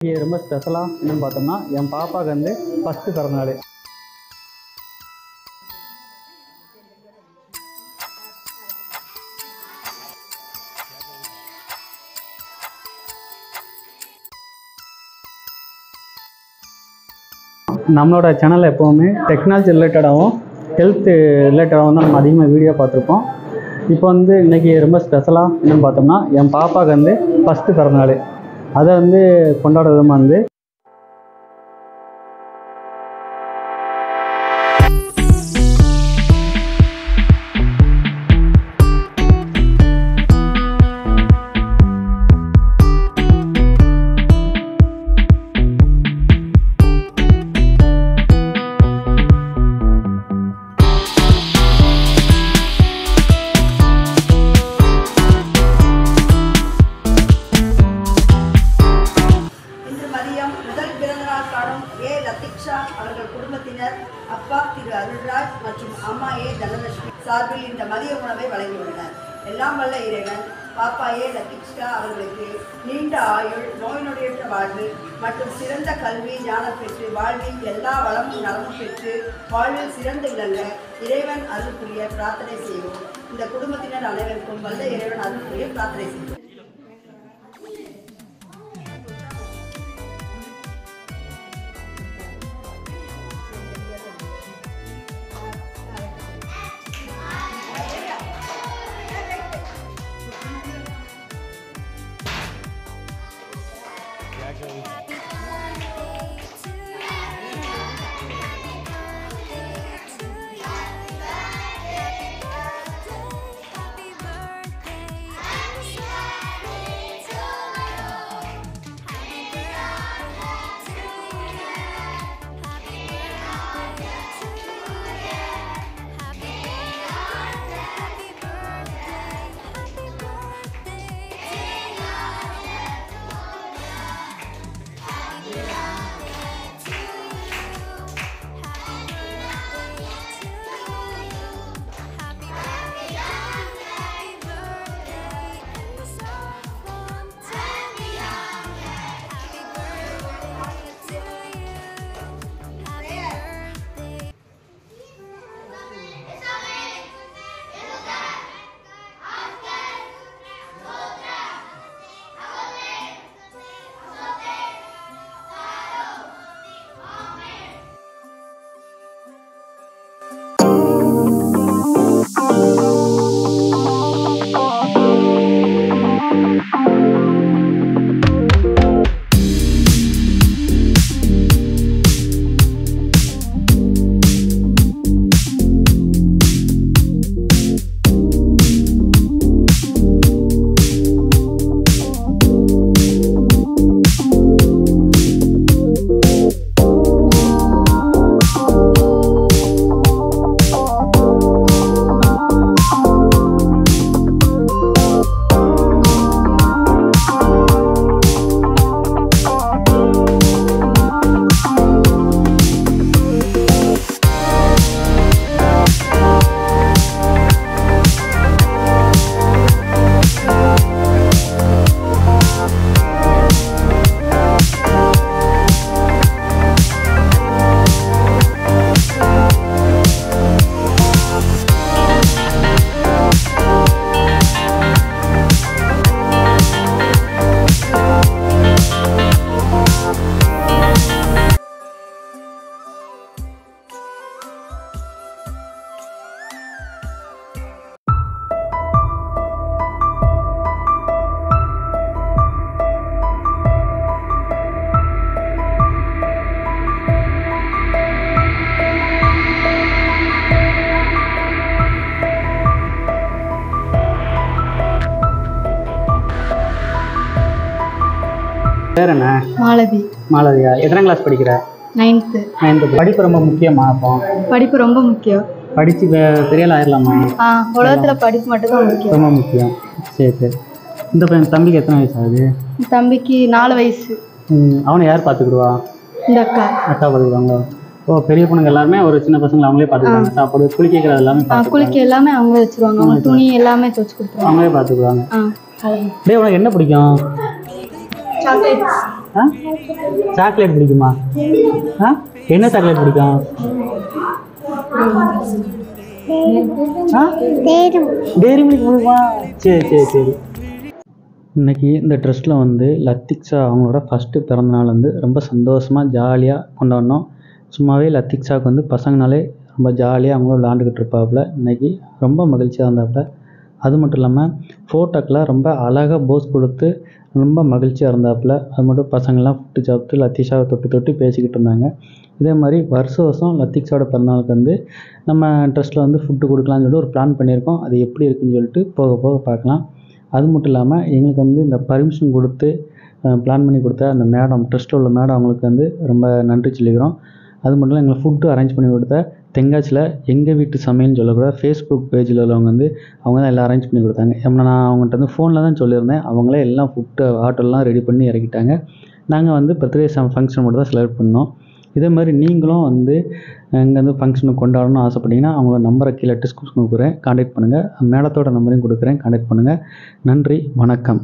இது ரொம்ப ஸ்பெஷலாக என்னென்னு பார்த்தோம்னா என் பாப்பாவுக்கு வந்து ஃபஸ்ட்டு பிறந்தநாள். நம்மளோட சேனலில் எப்போவுமே டெக்னாலஜி ரிலேட்டடாகவும் ஹெல்த் ரிலேட்டடாகவும் தான் நம்ம அதிகமாக வீடியோ பார்த்துருப்போம். இப்போ வந்து இன்றைக்கி ரொம்ப ஸ்பெஷலாக என்னென்னு பார்த்தோம்னா என் பாப்பாவுக்கு வந்து ஃபஸ்ட்டு பிறந்தநாள். அதை வந்து கொண்டாடுற விதமாக வந்து அவர்கள் குடும்பத்தினர் அப்பா திரு அருள்ராஜ் மற்றும் அம்மா ஏ தனலட்சுமி சார்பில் இந்த மதிய உணவை வழங்கியுள்ளனர். எல்லாம் வல்ல இறைவன் பாப்பா ஏ லத்திக்ஷா அவர்களுக்கு நீண்ட ஆயுள், நோய் நொடியற்ற வாழ்வு மற்றும் சிறந்த கல்வி ஞானம் பெற்று வாழ்வில் எல்லா வளமும் நலமும் பெற்று வாழ்வில் சிறந்து விளங்க இறைவன் அருள் புரிய பிரார்த்தனை செய்வோம். இந்த குடும்பத்தினர் அனைவருக்கும் வல்ல இறைவன் அருள் புரிய பிரார்த்தனை செய்வோம். பேர் என்ன? மாலதி. மாலதியா? எத்தனாம் கிளாஸ் படிக்கிற? 9th. படிப்பு ரொம்ப முக்கியமா? அப்போ படிப்பு ரொம்ப முக்கியம். படித்து பெரிய ஆயிடலாமா? உலகத்தில் படிப்பு மட்டும் தான் முக்கியம். ரொம்ப முக்கியம். சரி சரி. இந்த பையன் தம்பிக்கு எத்தனை வயசு ஆகுது? தம்பிக்கு 4 வயசு. அவனை யார் பார்த்துக்கிடுவா? இந்த அக்கா. அக்கா பார்த்துக்கிடுவாங்களோ? ஓ, பெரிய பொண்ணுங்க எல்லாருமே ஒரு சின்ன பசங்களை அவங்களே பார்த்துக்குவாங்க. சாப்பாடு குளிக்கிறது எல்லாமே குளிக்க எல்லாமே அவங்களே வச்சுருவாங்க. அவங்க துணி எல்லாமே துவச்சி கொடுத்துருவாங்க. அவங்களே பார்த்துக்குவாங்க. டேய், உனக்கு என்ன பிடிக்கும்? சாக்லேட். ஆ சாக்லேட் பிடிக்குமா? ஆ என்ன சாக்லேட் பிடிக்கும்? ஆ டெய்ரி மில்க் பிடிக்குமா? சரி. இன்றைக்கி இந்த ட்ரெஸ்ட்டில் வந்து லத்திக்ஷா அவங்களோட ஃபஸ்ட்டு பிறந்தநாள் வந்து ரொம்ப சந்தோஷமாக ஜாலியாக கொண்டாடினோம். சும்மாவே லத்திக்ஷாவுக்கு வந்து பசங்கனாலே ரொம்ப ஜாலியாக அவங்களும் விளாண்டுக்கிட்டு இருப்பாப்புல. இன்றைக்கி ரொம்ப மகிழ்ச்சியாக இருந்தாப்புல. அது மட்டும் இல்லாமல் ஃபோட்டோக்கெலாம் ரொம்ப அழகாக போஸ் கொடுத்து ரொம்ப மகிழ்ச்சியாக இருந்தாப்புல. அது மட்டும் பசங்கள்லாம் ஃபுட்டு சாப்பிட்டு லத்திக்ஷாவை தொட்டு பேசிக்கிட்டு இருந்தாங்க. இதே மாதிரி வருஷம் லத்திக்ஷாவோட பிறந்தநாளுக்கு வந்து நம்ம ட்ரெஸ்ட்டில் வந்து ஃபுட்டு கொடுக்கலான்னு சொல்லிட்டு ஒரு பிளான் பண்ணியிருக்கோம். அது எப்படி இருக்குதுன்னு சொல்லிட்டு போக பார்க்கலாம். அது மட்டும் இல்லாமல் எங்களுக்கு வந்து இந்த பர்மிஷன் கொடுத்து பிளான் பண்ணி கொடுத்த அந்த மேடம், ட்ரஸ்ட்டில் உள்ள மேடம் அவங்களுக்கு வந்து ரொம்ப நன்றி சொல்லிக்கிறோம். அது மட்டும் இல்லை எங்களுக்கு ஃபுட்டு அரேஞ்ச் பண்ணி கொடுத்த தென்காசியில் எங்கள் வீட்டு சமையல்னு சொல்லக்கூட ஃபேஸ்புக் பேஜில் உள்ளவங்க வந்து அவங்க தான் எல்லாம் அரேஞ்ச் பண்ணி கொடுத்தாங்க. நான் அவங்கள்ட்ட வந்து ஃபோனில் தான் சொல்லியிருந்தேன். அவங்களே எல்லாம் ஃபுட்டு ஆட்டோலாம் ரெடி பண்ணி இறக்கிட்டாங்க. நாங்கள் வந்து பர்த்டே ஃபங்க்ஷன் மட்டும் தான் செலக்ட் பண்ணோம். இதே மாதிரி நீங்களும் வந்து இங்கே வந்து ஃபங்க்ஷனுக்கு கொண்டாடணும்னு ஆசைப்பட்டீங்கன்னா அவங்களோட நம்பரை கீழே டிஸ்கிரிப்ஷன் கொடுக்குறேன், கான்டாக்ட் பண்ணுங்கள். மேடத்தோட நம்பரையும் கொடுக்குறேன், கான்டாக்ட் பண்ணுங்கள். நன்றி, வணக்கம்.